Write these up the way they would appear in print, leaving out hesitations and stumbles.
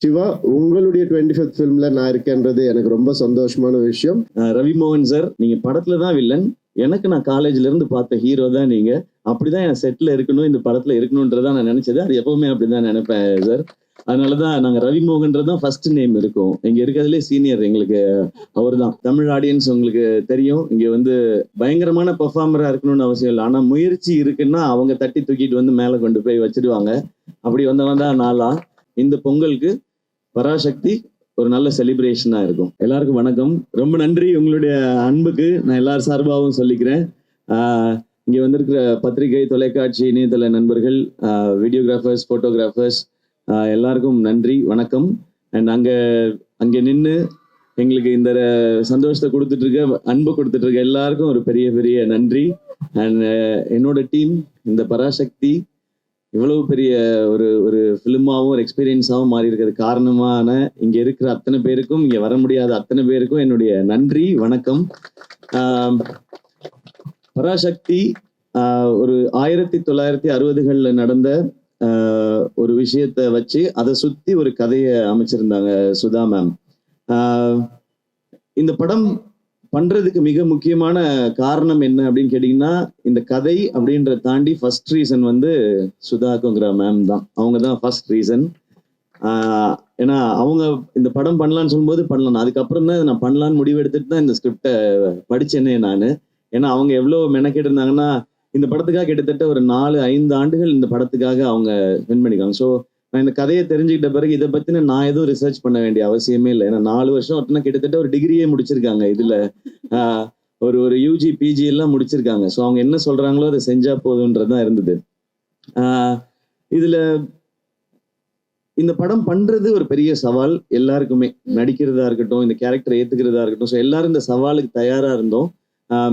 சிவா, உங்களுடைய 25th ஃபிலிம்ல நான் இருக்கேன்றது எனக்கு ரொம்ப சந்தோஷமான விஷயம். ரவி மோகன் சார், நீங்க படத்துல தான் வில்லன். எனக்கு நான் காலேஜ்ல இருந்து பார்த்த ஹீரோ தான் நீங்க. அப்படிதான் என் செட்ல இருக்கணும், இந்த படத்துல இருக்கணும்ன்றதான் நான் நினைச்சது. அது எப்பவுமே அப்படிதான் நினைப்பேன் சார். அதனாலதான் நாங்க ரவி மோகன்றதான் ஃபர்ஸ்ட் நேம் இருக்கும். இங்க இருக்கிறதுலே சீனியர் எங்களுக்கு அவர்தான். தமிழ் ஆடியன்ஸ் உங்களுக்கு தெரியும், இங்க வந்து பயங்கரமான பெர்ஃபார்மரா இருக்கணும்னு அவசியம் இல்லை. ஆனா முயற்சி இருக்குன்னா அவங்க தட்டி தூக்கிட்டு வந்து மேல கொண்டு போய் வச்சிடுவாங்க. அப்படி வந்தவன் தான் நாளா. இந்த பொங்கலுக்கு பராசக்தி ஒரு நல்ல செலிப்ரேஷனா இருக்கும். எல்லாருக்கும் வணக்கம். ரொம்ப நன்றி உங்களுடைய அன்புக்கு நான் எல்லார் சார்பாகவும் சொல்லிக்கிறேன். இங்க வந்திருக்கிற பத்திரிகை, தொலைக்காட்சி, இணையதள நண்பர்கள், வீடியோகிராஃபர்ஸ், போட்டோகிராஃபர்ஸ் எல்லாருக்கும் நன்றி, வணக்கம். அண்ட் அங்கே நின்று எங்களுக்கு இந்த சந்தோஷத்தை கொடுத்துட்டு இருக்க, அன்பு கொடுத்துட்டு இருக்க எல்லாருக்கும் ஒரு பெரிய பெரிய நன்றி. அண்ட் என்னோட டீம் இந்த பராசக்தி இவ்வளவு பெரிய ஒரு ஃபிலிமாவும் ஒரு எக்ஸ்பீரியன்ஸாகவும் மாறி இருக்கிறது காரணமான இங்க இருக்கிற அத்தனை பேருக்கும், இங்க வர முடியாத அத்தனை பேருக்கும் என்னுடைய நன்றி, வணக்கம். பராசக்தி ஒரு 1960களில் நடந்த ஒரு விஷயத்த வச்சு அதை சுத்தி ஒரு கதையை அமைச்சிருந்தாங்க சுதா மேம். இந்த படம் பண்றதுக்கு மிக முக்கியமான காரணம் என்ன அப்படின்னு கேட்டீங்கன்னா, இந்த கதை அப்படின்ற தாண்டி ஃபர்ஸ்ட் ரீசன் வந்து சுதாக்குங்கிற மேம் தான். அவங்க தான் ஃபர்ஸ்ட் ரீசன். ஏன்னா அவங்க இந்த படம் பண்ணலான்னு சொல்லும்போது பண்ணலாம், அதுக்கப்புறம் தான் நான் பண்ணலான்னு முடிவு எடுத்துட்டு தான் இந்த ஸ்கிரிப்டை படிச்சேனே நான். ஏன்னா அவங்க எவ்வளவு மெனக்கெட்டு இருந்தாங்கன்னா, இந்த படத்துக்காக கிட்டத்தட்ட ஒரு 4-5 ஆண்டுகள் இந்த படத்துக்காக அவங்க ஸ்பெண்ட் பண்ணிக்காங்க. ஸோ நான் இந்த கதையை தெரிஞ்சுக்கிட்ட பிறகு இதை பத்தின நான் எதுவும் ரிசர்ச் பண்ண வேண்டிய அவசியமே இல்லை. ஏன்னா 4 வருஷம் ஒருத்தனா கிட்டத்தட்ட ஒரு டிகிரியே முடிச்சிருக்காங்க. இதுல ஒரு யூஜி பிஜி எல்லாம் முடிச்சிருக்காங்க. ஸோ அவங்க என்ன சொல்றாங்களோ அதை செஞ்சா போதுன்றதுதான் இருந்தது. இதுல இந்த படம் பண்றது ஒரு பெரிய சவால் எல்லாருக்குமே. நடிக்கிறதா இருக்கட்டும், இந்த கேரக்டரை ஏத்துக்கிறதா இருக்கட்டும், ஸோ எல்லாரும் இந்த சவாலுக்கு தயாரா இருந்தோம்.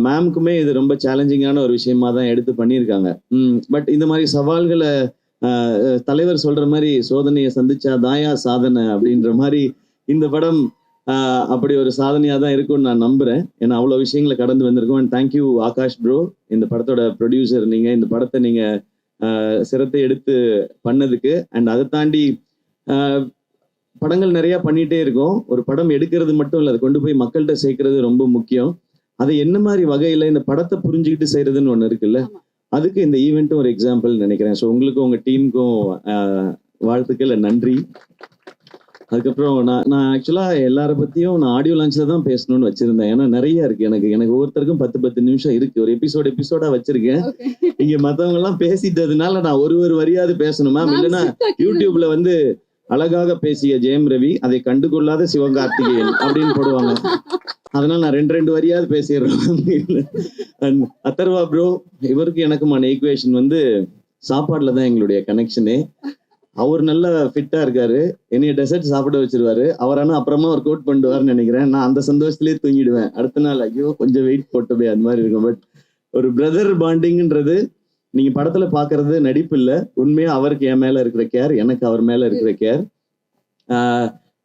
மேம்க்குமே இது ரொம்ப சேலஞ்சிங்கான ஒரு விஷயமா தான் எடுத்து பண்ணியிருக்காங்க. பட் இந்த மாதிரி சவால்களை தலைவர் சொல்ற மாதிரி சோதனையை சந்திச்சா தாயா சாதனை அப்படின்ற மாதிரி இந்த படம் அப்படி ஒரு சாதனையா தான் இருக்கும்னு நான் நம்புறேன். ஏன்னா அவ்வளவு விஷயங்களை கடந்து வந்திருக்கோம். அண்ட் தேங்க்யூ ஆகாஷ் ப்ரோ, இந்த படத்தோட ப்ரொடியூசர் நீங்க, இந்த படத்தை நீங்க சிரத்தை எடுத்து பண்ணதுக்கு. அண்ட் அதை தாண்டி படங்கள் நிறைய பண்ணிட்டே இருக்கோம். ஒரு படம் எடுக்கிறது மட்டும் இல்லை, அதை கொண்டு போய் மக்கள்கிட்ட சேர்க்கறது ரொம்ப முக்கியம். அதை என்ன மாதிரி வகையில இந்த படத்தை புரிஞ்சுக்கிட்டு செய்யறதுன்னு ஒண்ணு இருக்குல்ல, அதுக்கு இந்த ஈவெண்ட்டும் ஒரு எக்ஸாம்பிள் நினைக்கிறேன். ஸோ உங்களுக்கும் உங்க டீமுக்கும் வாழ்த்துக்கள், நன்றி. அதுக்கப்புறம் நான் ஆக்சுவலா எல்லார பத்தியும் நான் ஆடியோ லான்ச்ல தான் பேசணும்னு வச்சிருந்தேன். ஏன்னா நிறைய இருக்கு எனக்கு ஒவ்வொருத்தருக்கும் 10 நிமிஷம் இருக்கு. ஒரு எபிசோடா வச்சிருக்கேன். இங்க மத்தவங்க எல்லாம் பேசிட்டதுனால நான் ஒரு வரியாவது பேசணுமா, இல்லைன்னா யூடியூப்ல வந்து அழகாக பேசிய ஜெயம் ரவி அதை கண்டுகொள்ளாத சிவகார்த்திகேயன் அப்படின்னு போடுவாங்க. அதனால நான் 2 வரியாவது பேசிடுறேன். அத்தர்வா ப்ரோ, இவருக்கு எனக்குமான ஈக்குவேஷன் வந்து சாப்பாடுல தான் எங்களுடைய கனெக்ஷனே. அவர் நல்லா ஃபிட்டா இருக்காரு, என்னைய டெசர்ட் சாப்பிட வச்சிருவாரு. அவரானா அப்புறமா ஒர்க் அவுட் பண்ணுவாருன்னு நினைக்கிறேன். நான் அந்த சந்தோஷத்திலேயே தூங்கிடுவேன். அடுத்த நாள் ஐயோ கொஞ்சம் வெயிட் போட்டோமே அது மாதிரி இருக்கும். பட் ஒரு பிரதர் பாண்டிங்ன்றது நீங்க படத்துல பாக்குறது நடிப்பு இல்ல, உண்மையா அவருக்கு என் மேல இருக்கிற கேர், எனக்கு அவர் மேல இருக்கிற கேர்.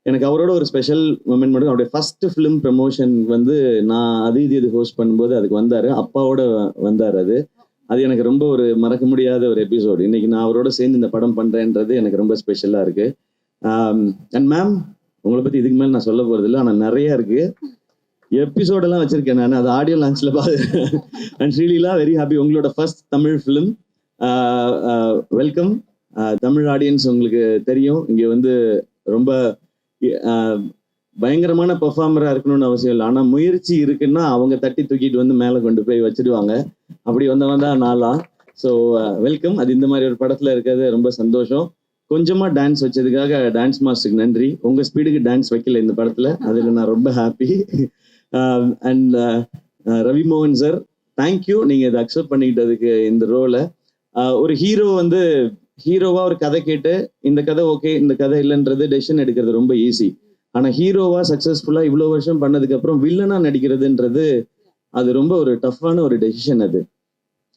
எனக்கு அவரோட ஒரு ஸ்பெஷல் மூமெண்ட் மட்டும், அவருடைய ஃபர்ஸ்ட் ஃபிலிம் ப்ரமோஷன் வந்து நான் இது ஹோஸ்ட் பண்ணும்போது அதுக்கு வந்தாரு, அப்பாவோட வந்தார். அது எனக்கு ரொம்ப ஒரு மறக்க முடியாத ஒரு எபிசோடு. இன்னைக்கு நான் அவரோட சேர்ந்து இந்த படம் பண்றேன்றது எனக்கு ரொம்ப ஸ்பெஷலா இருக்கு. அண்ட் மேம், உங்களை பத்தி இதுக்கு மேல நான் சொல்ல போறது இல்லை, ஆனா நிறைய இருக்கு. எபிசோடெல்லாம் வச்சிருக்கேன் நான், அது ஆடியோ லான்ச்ல பார்த்து. அண்ட் ஸ்ரீலீலா, வெரி ஹாப்பி, உங்களோட first Tamil film. Welcome. Tamil audience உங்களுக்கு தெரியும், இங்க வந்து ரொம்ப பயங்கரமான பெர்ஃபார்மரா இருக்கணும்னு அவசியம் இல்லை. ஆனா முயற்சி இருக்குன்னா அவங்க தட்டி தூக்கிட்டு வந்து மேல கொண்டு போய் வச்சிடுவாங்க. அப்படி வந்தவன் தான் நாளா. So welcome. அது இந்த மாதிரி ஒரு படத்துல இருக்கிறது ரொம்ப சந்தோஷம். கொஞ்சமா டான்ஸ் வச்சதுக்காக டான்ஸ் மாஸ்டருக்கு நன்றி. உங்க ஸ்பீடுக்கு டான்ஸ் வைக்கல இந்த படத்துல, அதுல நான் ரொம்ப ஹாப்பி. அண்ட் ரவி மோகன் சார், தேங்க்யூ, நீங்க இதை அக்செப்ட் பண்ணிக்கிட்டதுக்கு. இந்த ரோலை ஒரு ஹீரோ வந்து ஹீரோவா ஒரு கதை கேட்டு இந்த கதை ஓகே, இந்த கதை இல்லைன்றது டெசிஷன் எடுக்கிறது ரொம்ப ஈஸி. ஆனா ஹீரோவா சக்சஸ்ஃபுல்லா இவ்வளவு வருஷம் பண்ணதுக்கு அப்புறம் வில்லனா நடிக்கிறதுன்றது அது ரொம்ப ஒரு டஃப்பான ஒரு டெசிஷன். அது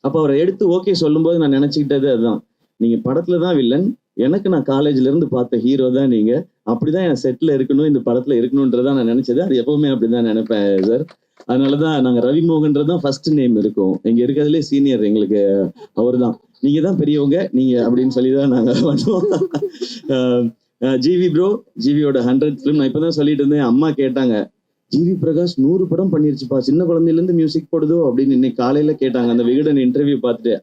அப்ப அவரை எடுத்து ஓகே சொல்லும்போது நான் நினைச்சுக்கிட்டது அதுதான், நீங்க படத்துல தான் வில்லன், எனக்கு நான் காலேஜ்ல இருந்து பார்த்த ஹீரோ தான் நீங்க, அப்படிதான் என் செட்ல இருக்கணும், இந்த படத்துல இருக்கணும்ன்றதான் நான் நினைச்சது. அது எப்பவுமே அப்படிதான் நினைப்பேன் சார். அதனாலதான் நாங்க ரவி மோகன்றதான் ஃபர்ஸ்ட் நேம் இருக்கும். இங்க இருக்கிறதுலே சீனியர் எங்களுக்கு அவர் தான். நீங்க தான் பெரியவங்க நீங்க அப்படின்னு சொல்லிதான் நாங்க பண்ணுவோம். ஜிவி ப்ரோ, ஜிவியோட 100th ஃபிலிம். நான் இப்பதான் சொல்லிட்டு இருந்தேன், அம்மா கேட்டாங்க, ஜிவி பிரகாஷ் 100 படம் பண்ணிருச்சுப்பா, சின்ன குழந்தையில இருந்து மியூசிக் போடுதோ அப்படின்னு இன்னைக்கு காலையில கேட்டாங்க அந்த விகடன் இன்டர்வியூ பார்த்துட்டு.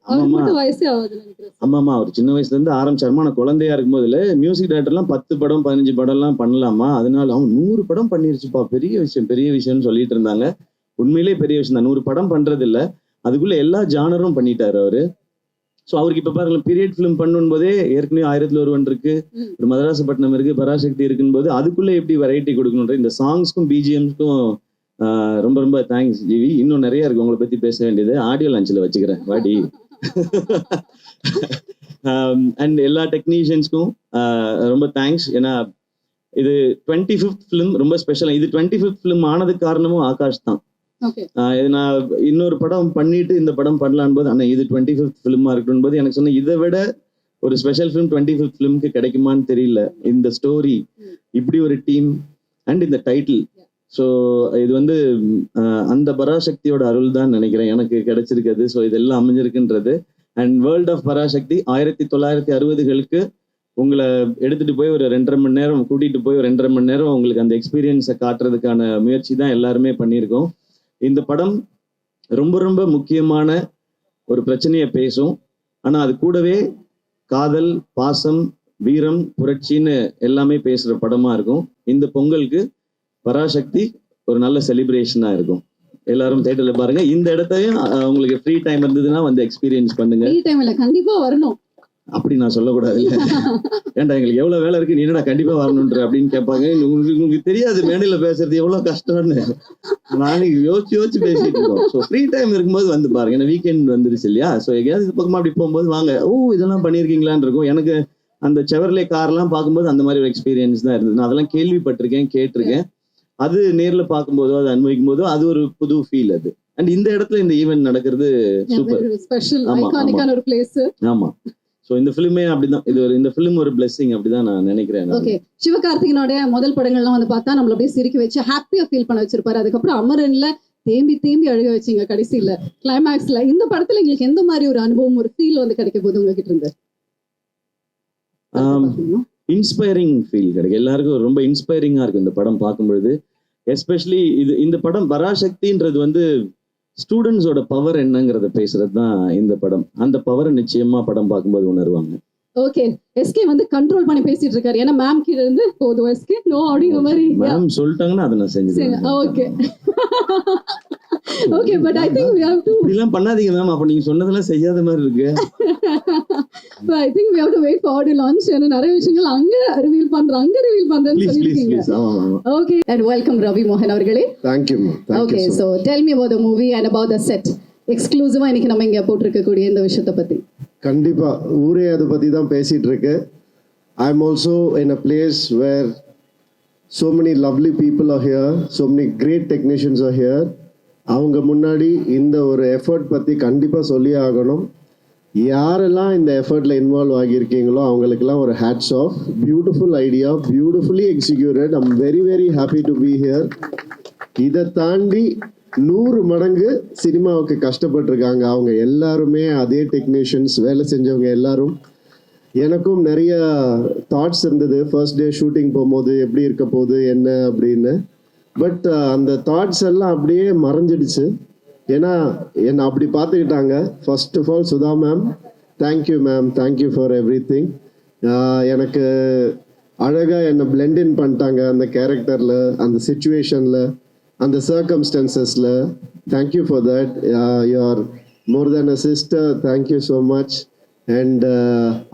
ஆமாமா அவர் சின்ன வயசுல இருந்து ஆரம்பிச்சாருமா, நான் குழந்தையா இருக்கும்போதுல மியூசிக் டைரக்டர் எல்லாம் 10 படம் 15 படம் எல்லாம் பண்ணலாமா, அதனால அவன் 100 படம் பண்ணிருச்சுப்பா, பெரிய விஷயம்னு சொல்லிட்டு இருந்தாங்க. உண்மையிலேயே பெரிய விஷயம் தான். 100 படம் பண்றது இல்ல, அதுக்குள்ள எல்லா ஜானரும் பண்ணிட்டாரு அவரு. ஸோ அவருக்கு இப்ப பாருங்க, பீரியட் ஃபிலிம் பண்ணும் போதே ஏற்கனவே 1001 இருக்கு, ஒரு மதராசப்பட்டினம் இருக்கு, பராசக்தி இருக்குன்னு போது அதுக்குள்ள எப்படி வெரைட்டி கொடுக்கணுன்ற இந்த சாங்ஸ்க்கும் பிஜிஎம்ஸ்க்கும் ரொம்ப ரொம்ப தேங்க்ஸ் ஜிவி. இன்னும் நிறைய இருக்கு உங்களை பத்தி பேச வேண்டியது, ஆடியோ லான்ச்சில் வச்சுக்கிறேன் வாடி. அண்ட் எல்லா டெக்னீஷியன்ஸ்க்கும் ரொம்ப தேங்க்ஸ். ஏன்னா இது 25th ஃபிலிம், ரொம்ப ஸ்பெஷல். இது 25th ஃபிலிம் ஆனதுக்கு காரணமும் ஆகாஷ் தான். நான் இன்னொரு படம் பண்ணிட்டு இந்த படம் பண்ணலான் போது, ஆனா இது 25th ஃபிலிமா இருக்கணும் போது எனக்கு சொன்ன, இதை விட ஒரு ஸ்பெஷல் ஃபிலிம் 25th ஃபிலிம்க்கு கிடைக்குமான்னு தெரியல. இந்த ஸ்டோரி, இப்படி ஒரு டீம் அண்ட் இந்த டைட்டில். ஸோ இது வந்து அந்த பராசக்தியோட அருள் தான் நினைக்கிறேன் எனக்கு கிடைச்சிருக்குது. ஸோ இதெல்லாம் அமைஞ்சிருக்குன்றது. அண்ட் வேர்ல்ட் ஆஃப் பராசக்தி 1960களுக்கு உங்களை எடுத்துட்டு போய் ஒரு 2.5 மணி நேரம் கூட்டிட்டு போய் ஒரு 2.5 மணி நேரம் உங்களுக்கு அந்த எக்ஸ்பீரியன்ஸை காட்டுறதுக்கான முயற்சி தான் எல்லாருமே பண்ணியிருக்கோம். இந்த படம் ரொம்ப ரொம்ப முக்கியமான ஒரு பிரச்சனையை பேசும். ஆனா அது கூடவே காதல், பாசம், வீரம், புரட்சின்னு எல்லாமே பேசுற படமா இருக்கும். இந்த பொங்கலுக்கு பராசக்தி ஒரு நல்ல செலிப்ரேஷனா இருக்கும். எல்லாரும் தியேட்டர்ல பாருங்க. இந்த இடத்தையும் உங்களுக்கு ஃப்ரீ டைம் இருந்ததுன்னா வந்து எக்ஸ்பீரியன்ஸ் பண்ணுங்க. ஃப்ரீ டைம்ல கண்டிப்பா வரணும் அப்படி நான் சொல்லக்கூடாது இல்ல. ஏன்டா எங்களுக்கு எவ்வளவு வேலை இருக்கு, நீ என்னடா கண்டிப்பா வரணுன்ற அப்படின்னு கேட்பாங்க. உங்களுக்கு தெரியாது மேடையில பேசுறது எவ்வளவு கஷ்டம்னு. நாளைக்கு யோசிச்சு பேசிட்டு இருக்கோம். ஸோ ஃப்ரீ டைம் இருக்கும்போது வந்து பாருங்க. ஏன்னா வீக்கெண்ட் வந்துருச்சு இல்லையா. ஸோ எங்கேயாவது இது பக்கமா அப்படி போகும்போது வாங்க, இதெல்லாம் பண்ணிருக்கீங்களான்னு இருக்கும். எனக்கு அந்த செவர்லே கார்லாம் பார்க்கும்போது அந்த மாதிரி ஒரு எக்ஸ்பீரியன்ஸ் தான் இருந்தது. நான் அதெல்லாம் கேள்விப்பட்டிருக்கேன், கேட்டிருக்கேன். அது நேர்ல பார்க்கும்போதோ அதை அனுபவிக்கும் போதோ அது ஒரு புது ஃபீல் அது. அண்ட் இந்த இடத்துல இந்த ஈவென்ட் நடக்கிறது சூப்பர், ஸ்பெஷல், ஐகானிக்கான ஒரு பிளேஸ். ஆமா. சோ இந்த ஃபிலிமே அப்படிதான். இந்த ஃபிலிம் ஒரு பிளெஸிங் அப்படிதான் நான் நினைக்கிறேன். ஓகே, சிவகார்த்திகனோட முதல் படங்கள்லாம் வந்து பார்த்தா நம்மள அப்படியே சிரிக்க வச்சு ஹாப்பியா ஃபீல் பண்ண வச்சிருப்பாரு. அதுக்கப்புறம் அமரன்ல தேம்பி அழுக வச்சிங்க கடைசியில கிளைமேக்ஸ்ல. இந்த படத்துல எங்களுக்கு எந்த மாதிரி ஒரு அனுபவம், ஒரு ஃபீல் வந்து கிடைக்க போகுது உங்ககிட்ட இருந்து? இன்ஸ்பைரிங் ஃபீல் கிடைக்கும். எல்லாருக்கும் ரொம்ப இன்ஸ்பைரிங்கா இருக்கும் இந்த படம் பார்க்கும்பொழுது. எஸ்பெஷலி இந்த படம் பராசக்தின்றது வந்து ஸ்டூடெண்ட்ஸோட பவர் என்னங்கிறத பேசுறது தான் இந்த படம். அந்த பவரை நிச்சயமா படம் பார்க்கும்போது உணர்வாங்க. ஓகே, எஸ்கே வந்து கண்ட்ரோல் பண்ணி பேசிட்டு இருக்காரு. ஏன்னா மேம் கிட்ட இருந்து போதும் எஸ்கே நோ அப்படிங்கிற மாதிரி மேம் சொல்லிட்டாங்கன்னா அதை நான் செஞ்சுடுவேன். Okay okay, but I think we have to இதெல்லாம் பண்ணாதீங்க மேம், அப்ப நீங்க சொன்னதெல்லாம் செய்யாத மாதிரி இருக்கு. but I think we have to wait for audio launch. ஏன்னா நிறைய விஷயங்கள் அங்க ரிவீல் பண்றேன்னு சொல்லிருக்கீங்க. Okay, and welcome Ravi Mohan அவர்களே. Thank you. Okay, so tell me about the movie and about the set. எக்ஸ்க்ளூசிவா இன்னைக்கு நம்ம இங்க போட்டுருக்க கூடிய இந்த விஷயத்தை பத்தி. கண்டிப்பா ஊரே அதை பத்தி தான் பேசிட்டு இருக்கு. I am also in a place where so many lovely people are here, so many great technicians are here. அவங்க முன்னாடி இந்த ஒரு எஃபர்ட் பற்றி கண்டிப்பாக சொல்லி ஆகணும். யாரெல்லாம் இந்த எஃபர்ட்டில் இன்வால்வ் ஆகியிருக்கீங்களோ அவங்களுக்கெல்லாம் ஒரு hats off. Beautiful idea, beautifully executed. I'm very very happy to be here. இதை தாண்டி 100 மடங்கு சினிமாவுக்கு கஷ்டப்பட்டிருக்காங்க அவங்க எல்லாருமே. அதே டெக்னீஷியன்ஸ், வேலை செஞ்சவங்க எல்லாரும். எனக்கும் நிறைய தாட்ஸ் இருந்தது ஃபர்ஸ்ட் டே ஷூட்டிங் போகும்போது, எப்படி இருக்க போகுது என்ன அப்படின்னு. பட் அந்த தாட்ஸ் எல்லாம் அப்படியே மறைஞ்சிடுச்சு. ஏன்னா என்னை அப்படி பார்த்துக்கிட்டாங்க. First of all Sudha ma'am, thank you ma'am, thank you for everything. எனக்கு அழகாக என்னை பிளெண்டின் பண்ணிட்டாங்க அந்த கேரக்டரில், அந்த சுச்சுவேஷனில், அந்த சர்க்கம்ஸ்டன்சஸில். Thank you for that. You are more than a sister. Thank you so much. And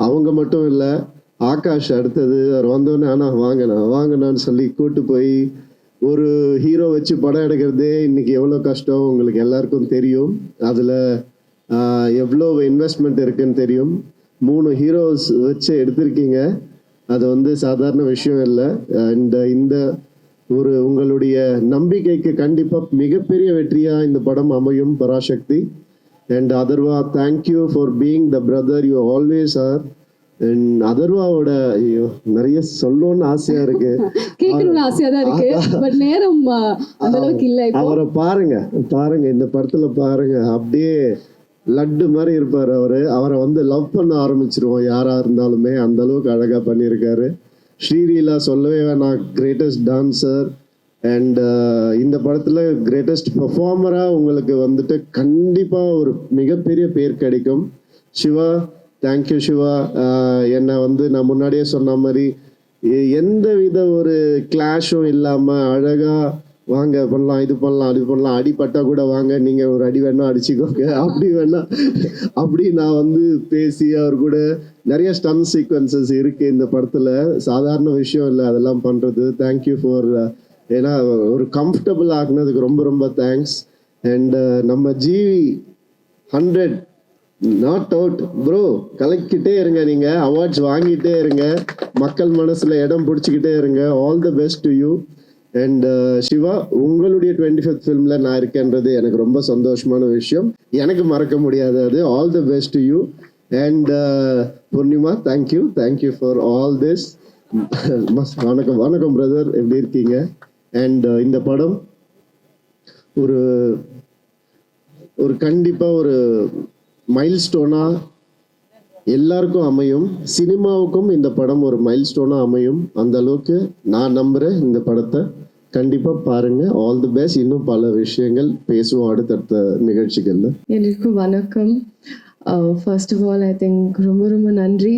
அவங்க மட்டும் இல்லை, ஆகாஷ் அடுத்தது அவர் வந்தோடனே ஆனால் வாங்கண்ணான்னு சொல்லி கூப்பிட்டு போய் ஒரு ஹீரோ வச்சு படம் எடுக்கிறதே இன்னைக்கு எவ்வளோ கஷ்டம் உங்களுக்கு எல்லாருக்கும் தெரியும். அதில் எவ்வளோ இன்வெஸ்ட்மெண்ட் இருக்குன்னு தெரியும். 3 ஹீரோஸ் வச்சு எடுத்திருக்கீங்க, அது வந்து சாதாரண விஷயம் இல்லை. அண்ட் இந்த ஒரு உங்களுடைய நம்பிக்கைக்கு கண்டிப்பாக மிகப்பெரிய வெற்றியாக இந்த படம் அமையும் Parasakthi. And Atharvaa, thank you for being the brother you always are. அதர்வாவோட நிறைய சொல்லணும்னு ஆசையா இருக்கு, கேட்கணும்னு ஆசையா தான் இருக்கு. பட் நேரம் அந்த அளவுக்கு இல்ல. அவரை பாருங்க இந்த படத்துல பாருங்க, அப்படியே லட்டு மாதிரி இருப்பாரு அவரை வந்து லவ் பண்ண ஆரம்பிச்சிருவோம் யாரா இருந்தாலுமே. அந்த அளவுக்கு அழகா பண்ணியிருக்காரு. ஸ்ரீலீலா சொல்லவே வேணாம், கிரேட்டஸ்ட் டான்சர். அண்ட் இந்த படத்தில் கிரேட்டஸ்ட் பெர்ஃபார்மராக உங்களுக்கு வந்துட்டு கண்டிப்பாக ஒரு மிகப்பெரிய பேர் கிடைக்கும். சிவா, தேங்க்யூ சிவா. என்னை வந்து நான் முன்னாடியே சொன்ன மாதிரி எந்த வித ஒரு கிளாஷும் இல்லாமல் அழகாக வாங்க பண்ணலாம், இது பண்ணலாம், அது பண்ணலாம், அடிப்பட்டா கூட வாங்க, நீங்கள் ஒரு அடி வேணா அடிச்சுக்கோங்க, அப்படி வேணா அப்படி நான் வந்து பேசி அவர் கூட நிறைய ஸ்டன் சீக்வன்சஸ் இருக்குது இந்த படத்தில். சாதாரண விஷயம் இல்லை அதெல்லாம் பண்ணுறது. தேங்க்யூ ஃபார், ஏன்னா ஒரு கம்ஃபர்டபுள் ஆக்குனதுக்கு ரொம்ப ரொம்ப தேங்க்ஸ். அண்ட் நம்ம ஜிவி 100 நாட் அவுட் ப்ரோ, கலக்கிட்டே இருங்க, நீங்கள் அவார்ட்ஸ் வாங்கிட்டே இருங்க, மக்கள் மனசில் இடம் பிடிச்சிக்கிட்டே இருங்க. All the best to you. And Siva, உங்களுடைய 25th ஃபிலிமில் நான் இருக்கேன்றது எனக்கு ரொம்ப சந்தோஷமான விஷயம், எனக்கு மறக்க முடியாது அது. All the best to you. And Poornima, thank you for all this. வணக்கம் வணக்கம் பிரதர், எப்படி இருக்கீங்க? அண்ட் இந்த படம் ஒரு ஒரு கண்டிப்பாக ஒரு மைல்ஸ்டோனாக எல்லாருக்கும் அமையும். சினிமாவுக்கும் இந்த படம் ஒரு மைல்ஸ்டோனாக அமையும். அந்த அளவுக்கு நான் நம்புகிறேன். இந்த படத்தை கண்டிப்பாக பாருங்கள். All the best. இன்னும் பல விஷயங்கள் பேசுவோம் அடுத்தடுத்த நிகழ்ச்சிகளில். எல்லாருக்கும் வணக்கம். First of all I think ரொம்ப ரொம்ப நன்றி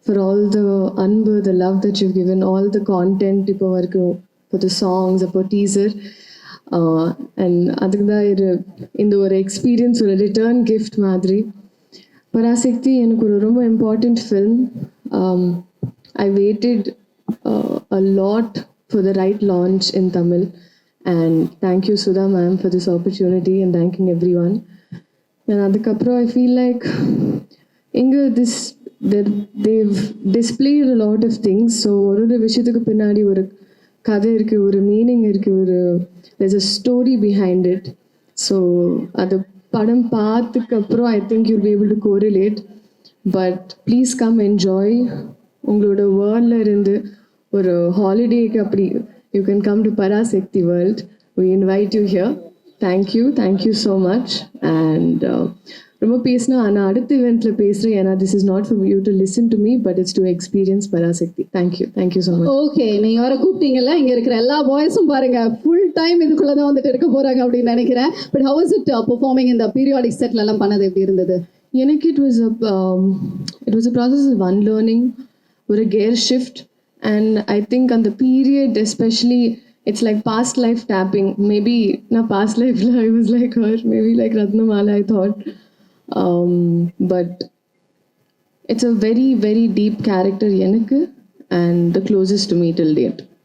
ஃபார் ஆல் த அன்பு, the love that you given, all the content இப்போ வரைக்கும், ஃபார் த சாங்ஸ், அப்போ டீசர். அண்ட் அதுக்கு தான் இந்த ஒரு எக்ஸ்பீரியன்ஸ், ஒரு ரிட்டர்ன் கிஃப்ட் மாதிரி. பராசக்தி எனக்கு ஒரு ரொம்ப important film. I weighted a lot for the right launch in Tamil, and thank you Sudha ma'am for this opportunity, and thanking everyone. And adukapro I feel like inga they've displayed a lot of things. So oru vishyathukku pinnadi oru kadai irukku, oru meaning irukku, there's a story behind it. So adu padam paathukapro I think you'll be able to correlate. But please come enjoy. உங்களோட வேர்ல்டில் இருந்து ஒரு ஹாலிடேக்கு அப்படி you can come to Parasakthi world. We invite you here. Thank you so much. And ரொம்ப பேசினா ஆனால் அடுத்த இவெண்ட்டில் பேசுகிறேன், ஏன்னா this is not for you to listen to me, but it's to experience Parasakthi. Thank you so much. Okay, நீங்கள் வர கூப்பிட்டீங்கல்ல, இங்கே இருக்கிற எல்லா பாய்ஸும் பாருங்க ஃபுல் டைம் இதுக்குள்ளே தான் வந்துட்டு இருக்க போகிறாங்க அப்படின்னு நினைக்கிறேன். But how is it performing இந்த பீரியாடிக் செட்லலாம் பண்ணது எப்படி இருந்தது? எனக்கு it was a process of unlearning, or a gear shift. And I think on the period especially, it's like past life tapping. Maybe na past life I was like her, maybe like Ratnamala I thought. But it's a very very deep character enakku, and the closest to me till date.